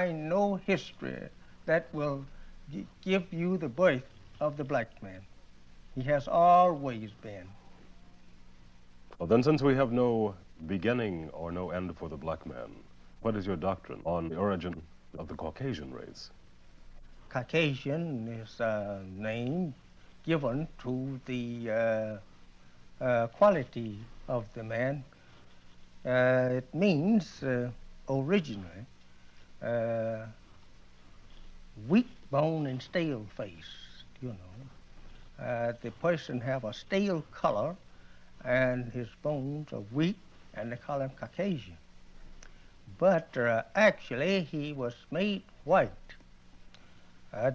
find no history that will give you the birth of the black man. He has always been. Well, then, since we have no beginning or no end for the black man, what is your doctrine on the origin of the Caucasian race? Caucasian is a name given to the quality of the man. It means originally weak bone and stale face, you know. The person have a stale color and his bones are weak, and they call him Caucasian. But actually he was made white.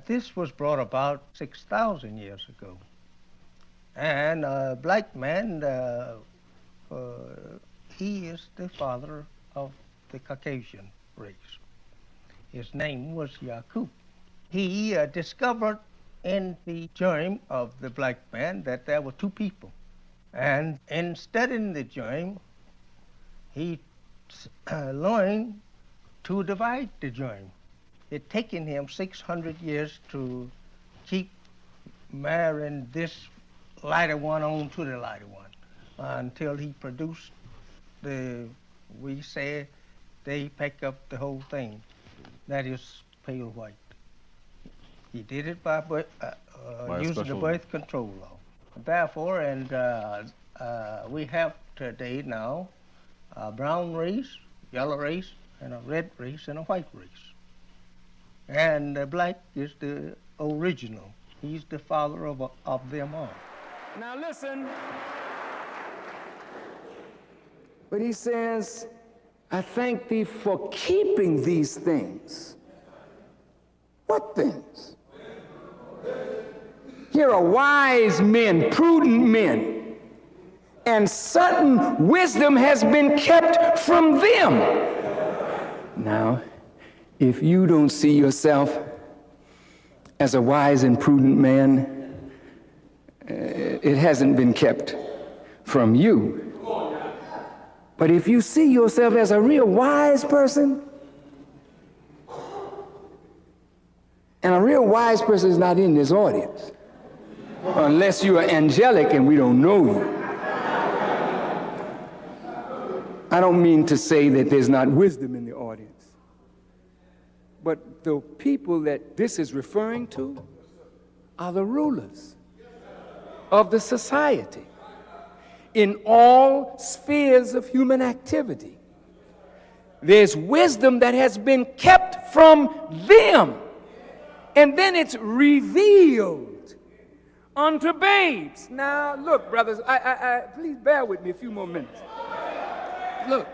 This was brought about 6,000 years ago. And a black man, he is the father of the Caucasian race. His name was Yakub. He discovered in the germ of the black man that there were two people. And in studying the germ, he learned to divide the germ. It taken him 600 years to keep marrying this lighter one on to the lighter one until he produced we say they pick up the whole thing. That is pale white. He did it by using the birth control law. Therefore, and we have today now a brown race, yellow race, and a red race, and a white race. And black is the original. He's the father of them all. Now listen. But he says, I thank thee for keeping these things. What things? Here are wise men, prudent men, and certain wisdom has been kept from them. Now, if you don't see yourself as a wise and prudent man, it hasn't been kept from you. But if you see yourself as a real wise person, and a real wise person is not in this audience, unless you are angelic and we don't know you. I don't mean to say that there's not wisdom in the audience, but the people that this is referring to are the rulers of the society in all spheres of human activity. There's wisdom that has been kept from them, and then it's revealed unto babes. Now, look, brothers, please bear with me a few more minutes. Look,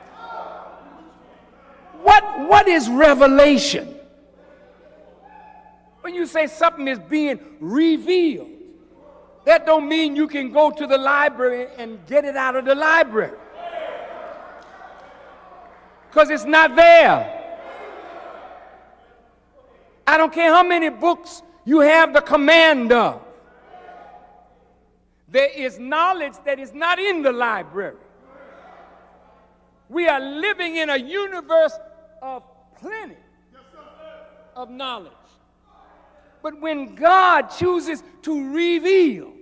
what is revelation? When you say something is being revealed, that don't mean you can go to the library and get it out of the library, because it's not there. I don't care how many books you have the command of. There is knowledge that is not in the library. We are living in a universe of plenty of knowledge. But when God chooses to reveal,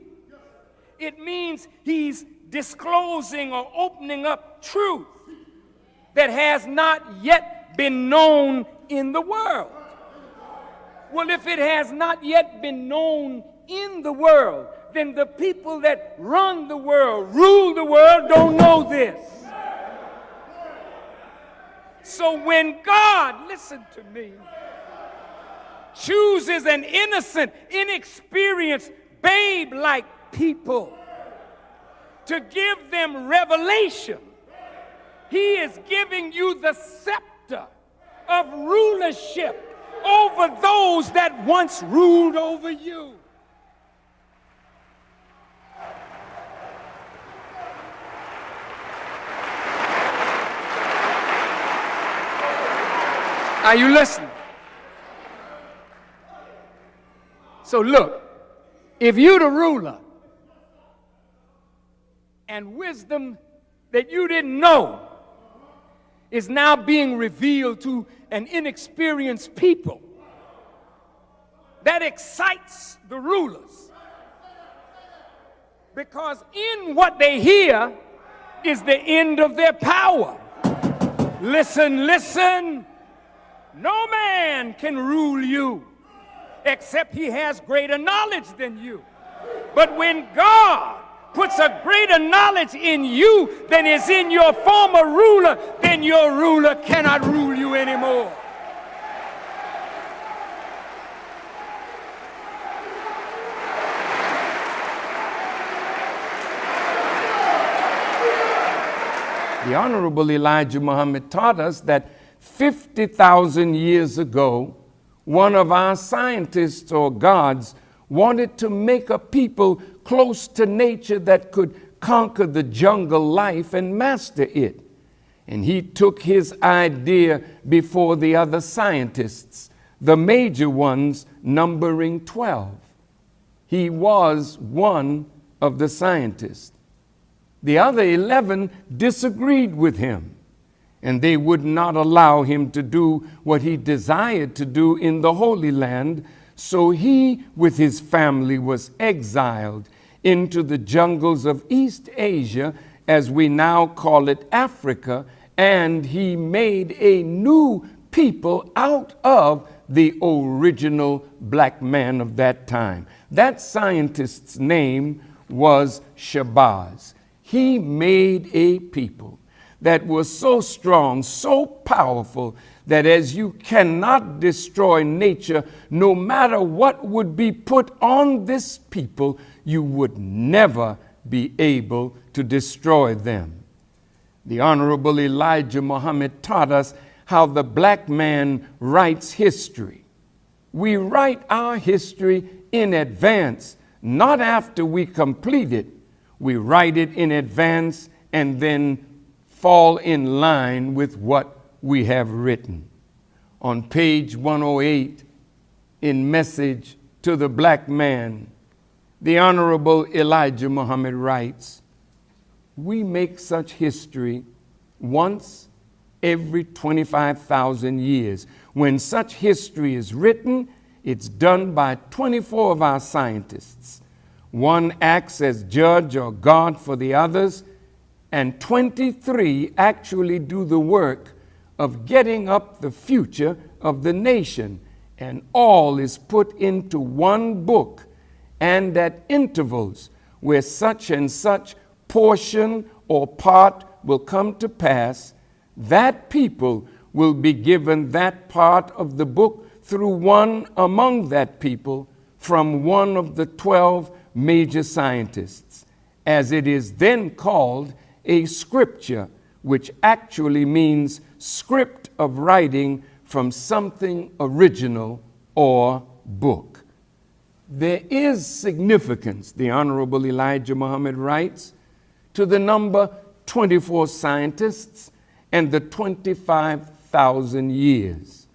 it means he's disclosing or opening up truth that has not yet been known in the world. Well, if it has not yet been known in the world, then the people that run the world, rule the world, don't know this. So when God, listen to me, chooses an innocent, inexperienced, babe-like people to give them revelation, he is giving you the scepter of rulership over those that once ruled over you. Are you listening? So look, if you the ruler and wisdom that you didn't know is now being revealed to an inexperienced people. That excites the rulers, because in what they hear is the end of their power. Listen, listen. No man can rule you except he has greater knowledge than you. But when God puts a greater knowledge in you than is in your former ruler, then your ruler cannot rule you anymore. The Honorable Elijah Muhammad taught us that 50,000 years ago, one of our scientists or gods wanted to make a people close to nature that could conquer the jungle life and master it. And he took his idea before the other scientists, the major ones numbering 12. He was one of the scientists. The other 11 disagreed with him, and they would not allow him to do what he desired to do in the Holy Land. So he, with his family, was exiled into the jungles of East Asia, as we now call it Africa, and he made a new people out of the original black man of that time. That scientist's name was Shabazz. He made a people that was so strong, so powerful, that as you cannot destroy nature, no matter what would be put on this people, you would never be able to destroy them. The Honorable Elijah Muhammad taught us how the black man writes history. We write our history in advance, not after we complete it. We write it in advance and then fall in line with what we have written. On page 108 in Message to the Black Man, the Honorable Elijah Muhammad writes, "We make such history once every 25,000 years. When such history is written, it's done by 24 of our scientists. One acts as judge or God for the others, and 23 actually do the work of getting up the future of the nation, and all is put into one book, and at intervals where such and such portion or part will come to pass, that people will be given that part of the book through one among that people from one of the 12 major scientists, as it is then called a scripture, which actually means script of writing from something original or book." There is significance, the Honorable Elijah Muhammad writes, to the number 24 scientists and the 25,000 years.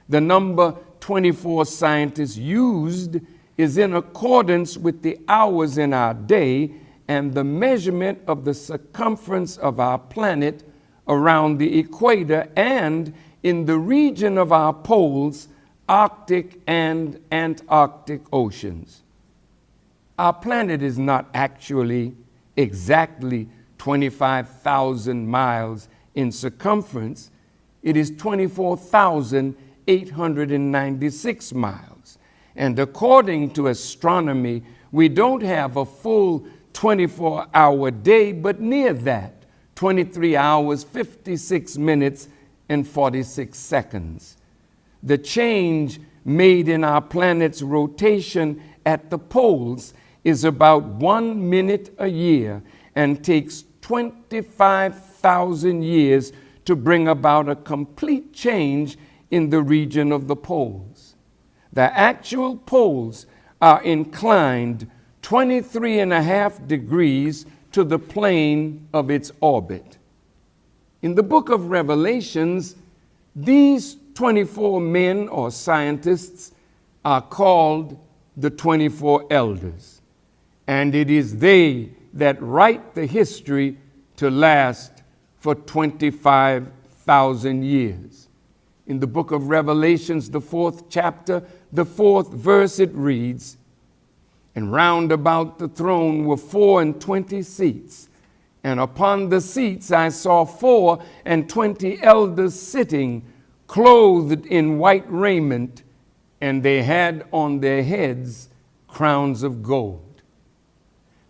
The number 24 scientists used is in accordance with the hours in our day and the measurement of the circumference of our planet around the equator and in the region of our poles, Arctic and Antarctic oceans. Our planet is not actually exactly 25,000 miles in circumference. It is 24,896 miles. And according to astronomy, we don't have a full 24-hour day, but near that, 23 hours, 56 minutes, and 46 seconds. The change made in our planet's rotation at the poles is about 1 minute a year and takes 25,000 years to bring about a complete change in the region of the poles. The actual poles are inclined 23.5 degrees to the plane of its orbit. In the book of Revelations, these 24 men or scientists are called the 24 elders, and it is they that write the history to last for 25,000 1,000 years. In the book of Revelations, the 4th chapter, the 4th verse, it reads, "And round about the throne were 24 seats, and upon the seats I saw 24 elders sitting, clothed in white raiment, and they had on their heads crowns of gold."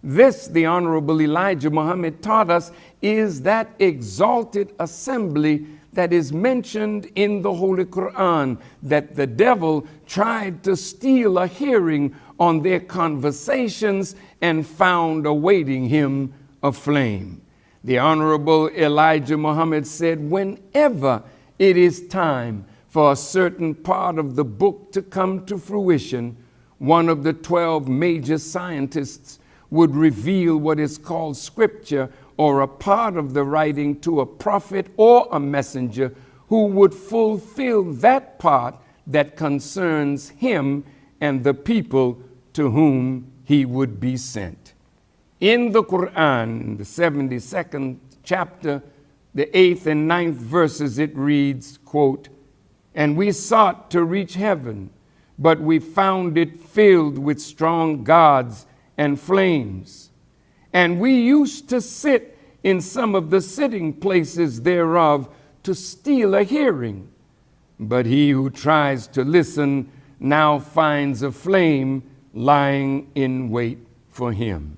This, the Honorable Elijah Muhammad taught us, is that exalted assembly that is mentioned in the Holy Quran, that the devil tried to steal a hearing on their conversations and found awaiting him a flame. The Honorable Elijah Muhammad said, whenever it is time for a certain part of the book to come to fruition, one of the 12 major scientists would reveal what is called scripture, or a part of the writing, to a prophet or a messenger who would fulfill that part that concerns him and the people to whom he would be sent. In the Quran, the 72nd chapter, the 8th and 9th verses, it reads, quote, "And we sought to reach heaven, but we found it filled with strong gods and flames. And we used to sit in some of the sitting places thereof to steal a hearing. But he who tries to listen now finds a flame lying in wait for him."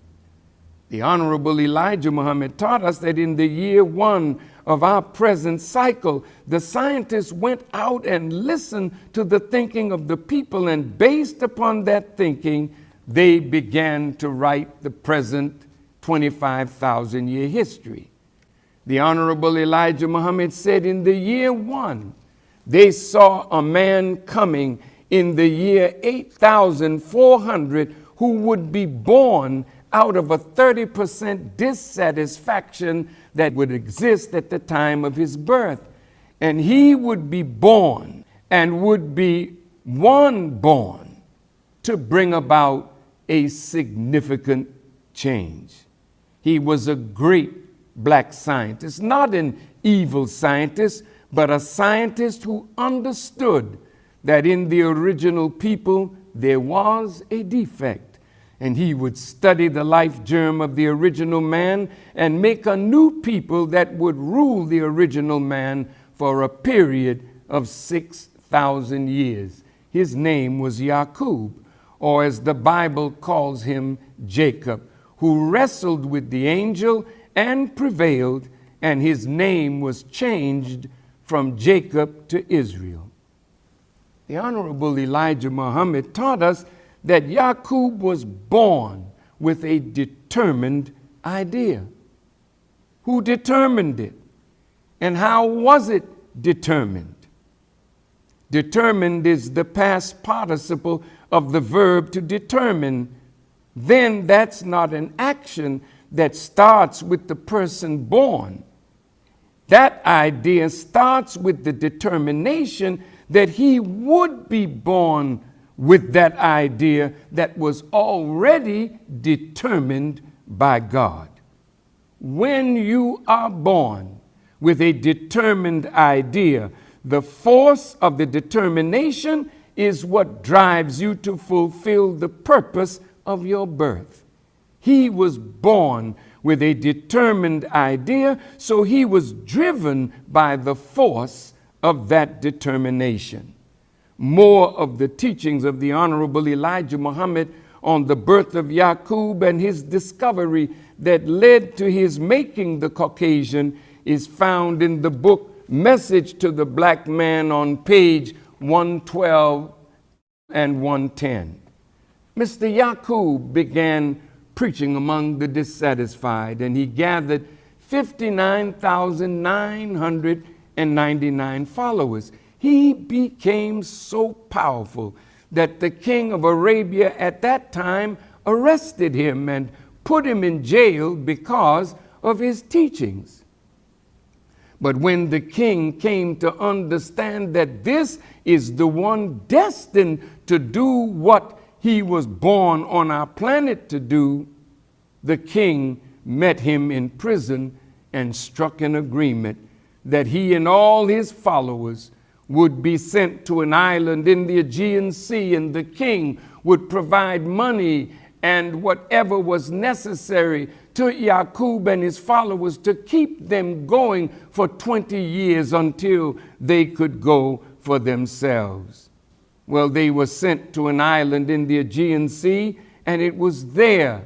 The Honorable Elijah Muhammad taught us that in the year 1 of our present cycle, the scientists went out and listened to the thinking of the people, and based upon that thinking, they began to write the present 25,000-year history. The Honorable Elijah Muhammad said in the year 1, they saw a man coming in the year 8,400 who would be born out of a 30% dissatisfaction that would exist at the time of his birth. And he would be born and would be one born to bring about a significant change. He was a great black scientist, not an evil scientist, but a scientist who understood that in the original people there was a defect. And he would study the life germ of the original man and make a new people that would rule the original man for a period of 6,000 years. His name was Yakub, or as the Bible calls him, Jacob, who wrestled with the angel and prevailed, and his name was changed from Jacob to Israel. The Honorable Elijah Muhammad taught us that Yakub was born with a determined idea. Who determined it? And how was it determined? Determined is the past participle of the verb to determine. Then that's not an action that starts with the person born. That idea starts with the determination that he would be born with that idea that was already determined by God. When you are born with a determined idea, the force of the determination is what drives you to fulfill the purpose of your birth. He was born with a determined idea, so he was driven by the force of that determination. More of the teachings of the Honorable Elijah Muhammad on the birth of Yakub and his discovery that led to his making the Caucasian is found in the book Message to the Black Man on page 112 and 110. Mr. Yakub began preaching among the dissatisfied, and he gathered 59,999 followers. He became so powerful that the king of Arabia at that time arrested him and put him in jail because of his teachings. But when the king came to understand that this is the one destined to do what he was born on our planet to do, the king met him in prison and struck an agreement that he and all his followers would be sent to an island in the Aegean Sea, and the king would provide money and whatever was necessary to Yakub and his followers to keep them going for 20 years until they could go for themselves. Well, they were sent to an island in the Aegean Sea, and it was there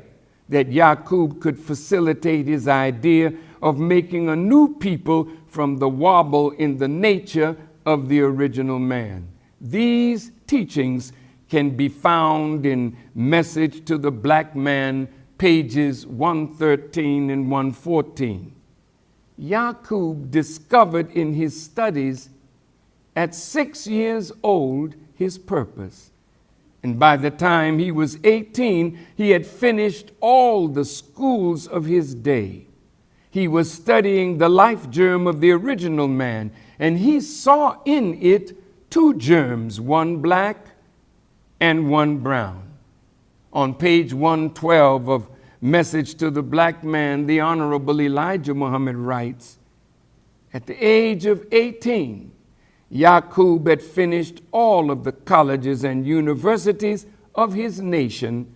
that Yakub could facilitate his idea of making a new people from the wobble in the nature of the original man. These teachings can be found in Message to the Black Man, pages 113 and 114. Yakub discovered in his studies at 6 years old his purpose. And by the time he was 18, he had finished all the schools of his day. He was studying the life germ of the original man, and he saw in it two germs, one black and one brown. On page 112 of Message to the Black Man, the Honorable Elijah Muhammad writes, at the age of 18, Yakub had finished all of the colleges and universities of his nation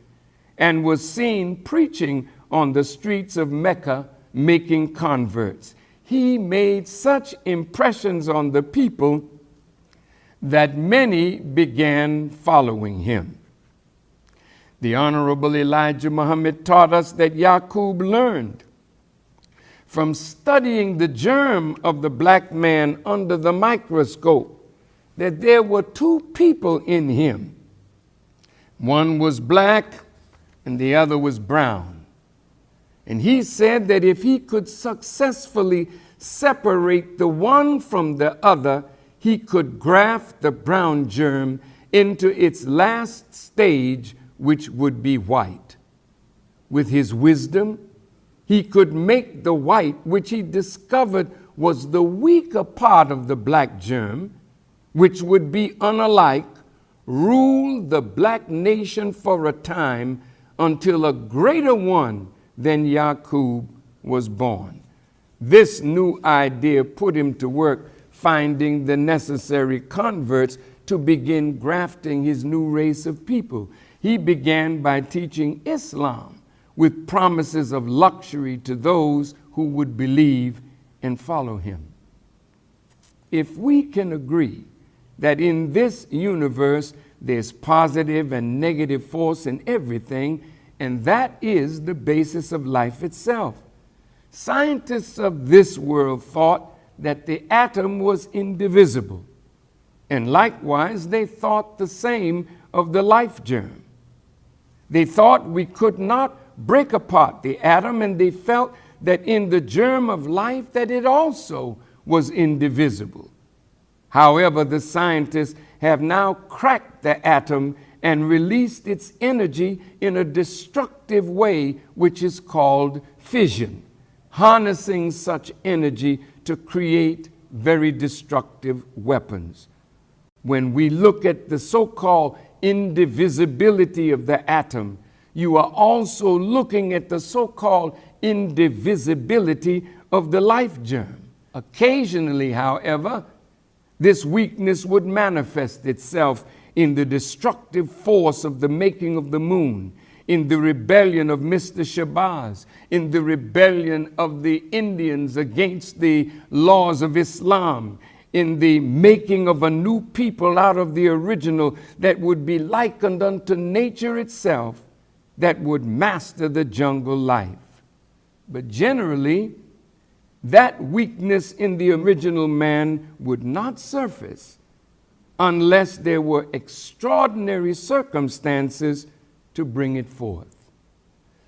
and was seen preaching on the streets of Mecca, making converts. He made such impressions on the people that many began following him. The Honorable Elijah Muhammad taught us that Yakub learned from studying the germ of the black man under the microscope that there were two people in him. One was black and the other was brown. And he said that if he could successfully separate the one from the other, he could graft the brown germ into its last stage, which would be white. With his wisdom, he could make the white, which he discovered was the weaker part of the black germ, which would be unalike, rule the black nation for a time until a greater one than Yakub was born. This new idea put him to work finding the necessary converts to begin grafting his new race of people. He began by teaching Islam with promises of luxury to those who would believe and follow him. If we can agree that in this universe there's positive and negative force in everything, and that is the basis of life itself, scientists of this world thought that the atom was indivisible, and likewise they thought the same of the life germ. They thought we could not break apart the atom, and they felt that in the germ of life that it also was indivisible. However, the scientists have now cracked the atom and released its energy in a destructive way, which is called fission, harnessing such energy to create very destructive weapons. When we look at the so-called indivisibility of the atom, you are also looking at the so-called indivisibility of the life germ. Occasionally, however, this weakness would manifest itself in the destructive force of the making of the moon, in the rebellion of Mr. Shabazz, in the rebellion of the Indians against the laws of Islam, in the making of a new people out of the original that would be likened unto nature itself, that would master the jungle life. But generally, that weakness in the original man would not surface unless there were extraordinary circumstances to bring it forth.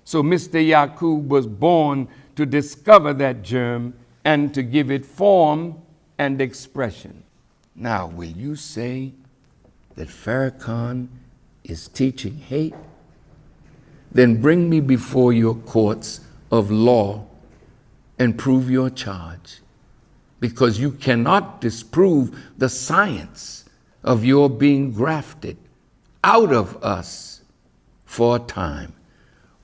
So Mr. Yakub was born to discover that germ and to give it form and expression. Now, will you say that Farrakhan is teaching hate? Then bring me before your courts of law and prove your charge, because you cannot disprove the science of your being grafted out of us for a time.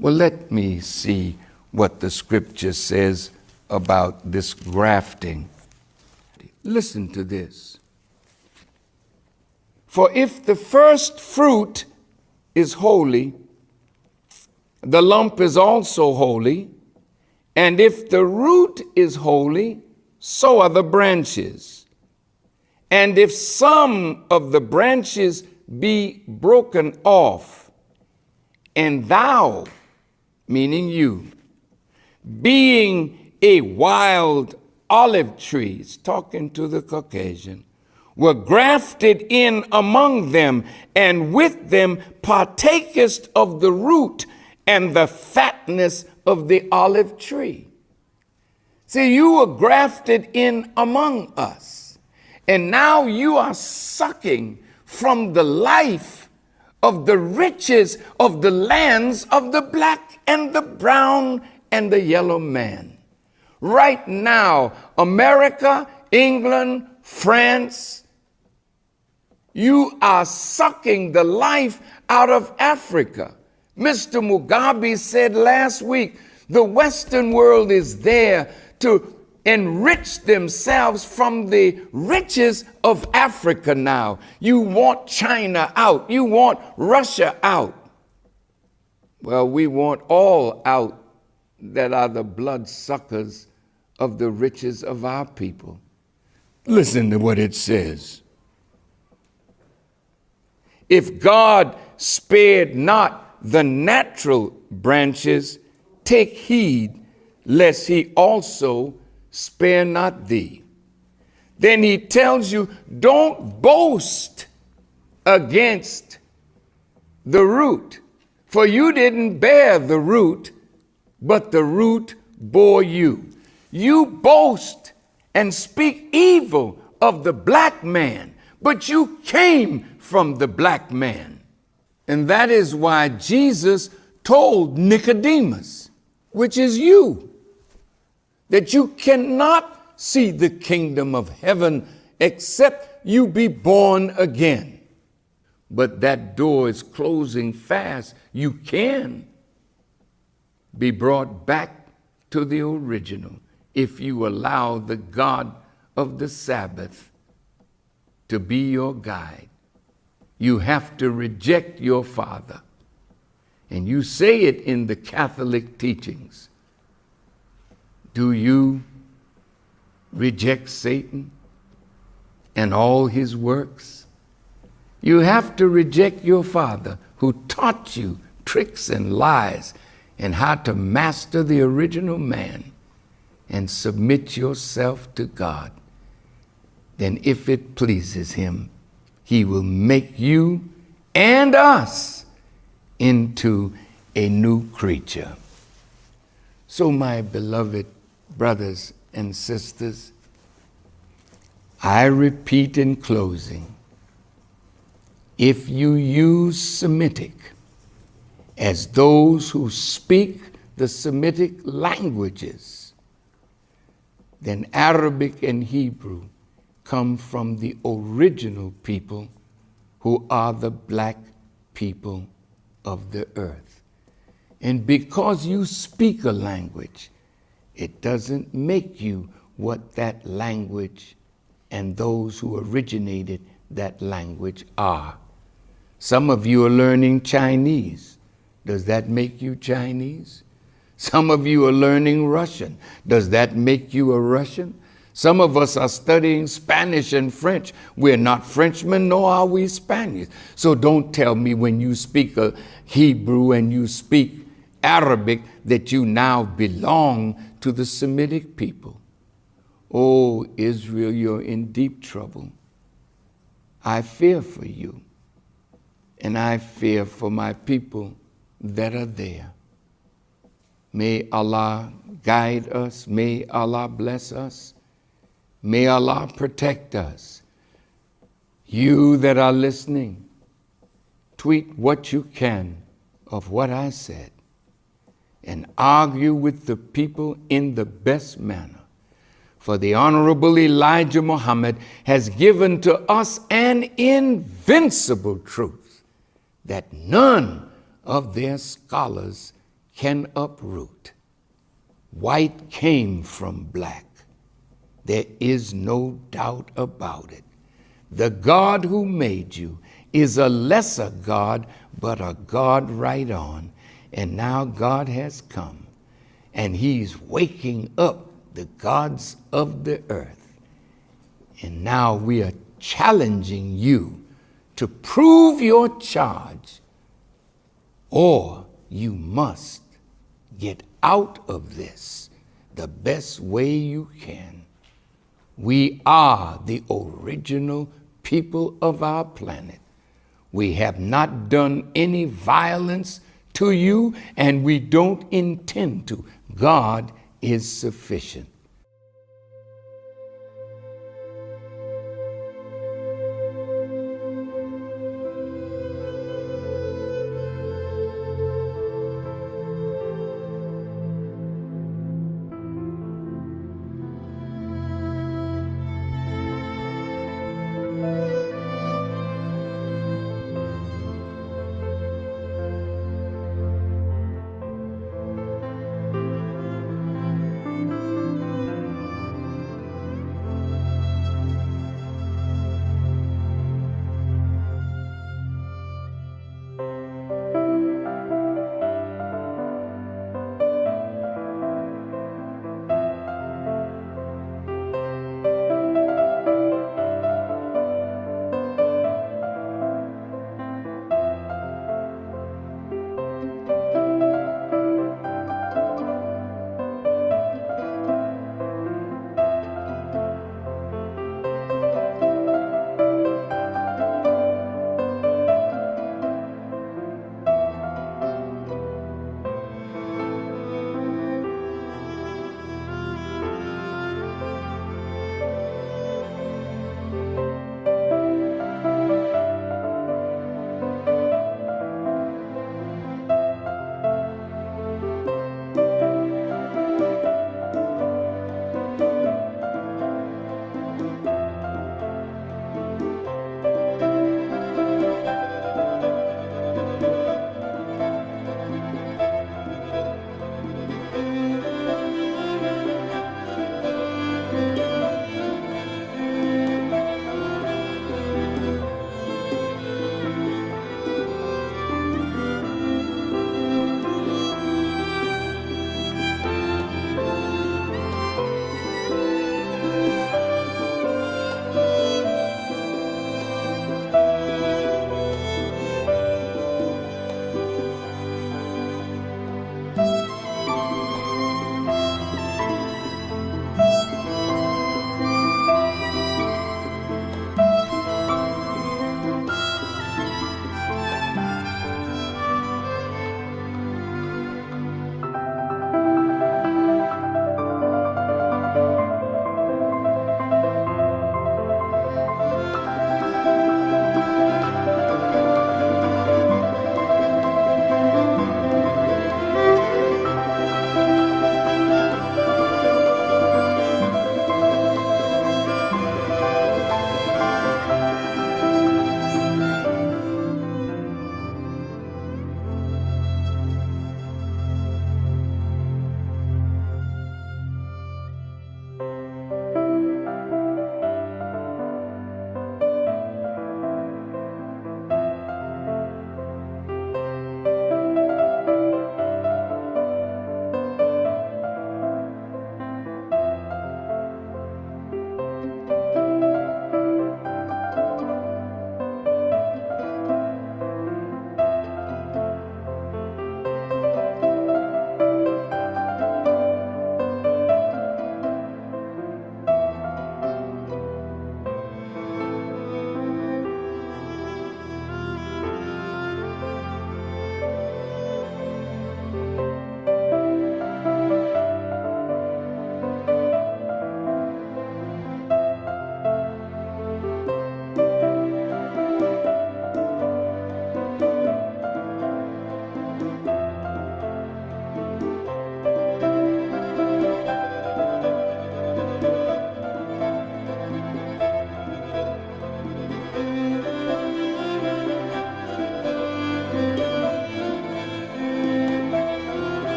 Well, let me see what the scripture says about this grafting. Listen to this. For if the first fruit is holy, the lump is also holy, and if the root is holy, so are the branches. And if some of the branches be broken off, and thou, meaning you, being a wild olive tree, talking to the Caucasian, were grafted in among them, and with them partakest of the root and the fatness of the olive tree. See, you were grafted in among us, and now you are sucking from the life of the riches of the lands of the black and the brown and the yellow man. Right now, America, England, France, you are sucking the life out of Africa. Mr. Mugabe said last week, the Western world is there to enrich themselves from the riches of Africa now. You want China out. You want Russia out. Well, we want all out that are the bloodsuckers of the riches of our people. Listen to what it says. If God spared not the natural branches, take heed lest he also spare not thee. Then he tells you, don't boast against the root, for you didn't bear the root, but the root bore you. You boast and speak evil of the black man, but you came from the black man. And that is why Jesus told Nicodemus, which is you, that you cannot see the kingdom of heaven except you be born again. But that door is closing fast. You can be brought back to the original if you allow the God of the Sabbath to be your guide. You have to reject your father. And you say it in the Catholic teachings. Do you reject Satan and all his works? You have to reject your father who taught you tricks and lies and how to master the original man and submit yourself to God. Then if it pleases him, he will make you and us into a new creature. So my beloved brothers and sisters, I repeat in closing, if you use Semitic as those who speak the Semitic languages, then Arabic and Hebrew come from the original people who are the black people of the earth. And because you speak a language, it doesn't make you what that language and those who originated that language are. Some of you are learning Chinese. Does that make you Chinese? Some of you are learning Russian. Does that make you a Russian? Some of us are studying Spanish and French. We're not Frenchmen, nor are we Spaniards. So don't tell me when you speak a Hebrew and you speak Arabic that you now belong to the Semitic people. Oh, Israel, you're in deep trouble. I fear for you, and I fear for my people that are there. May Allah guide us. May Allah bless us. May Allah protect us. You that are listening, tweet what you can of what I said and argue with the people in the best manner. For the Honorable Elijah Muhammad has given to us an invincible truth that none of their scholars can uproot. White came from black. There is no doubt about it. The God who made you is a lesser God, but a God right on. And now God has come, and he's waking up the gods of the earth. And now we are challenging you to prove your charge, or you must get out of this the best way you can. We are the original people of our planet. We have not done any violence to you, and we don't intend to. God is sufficient.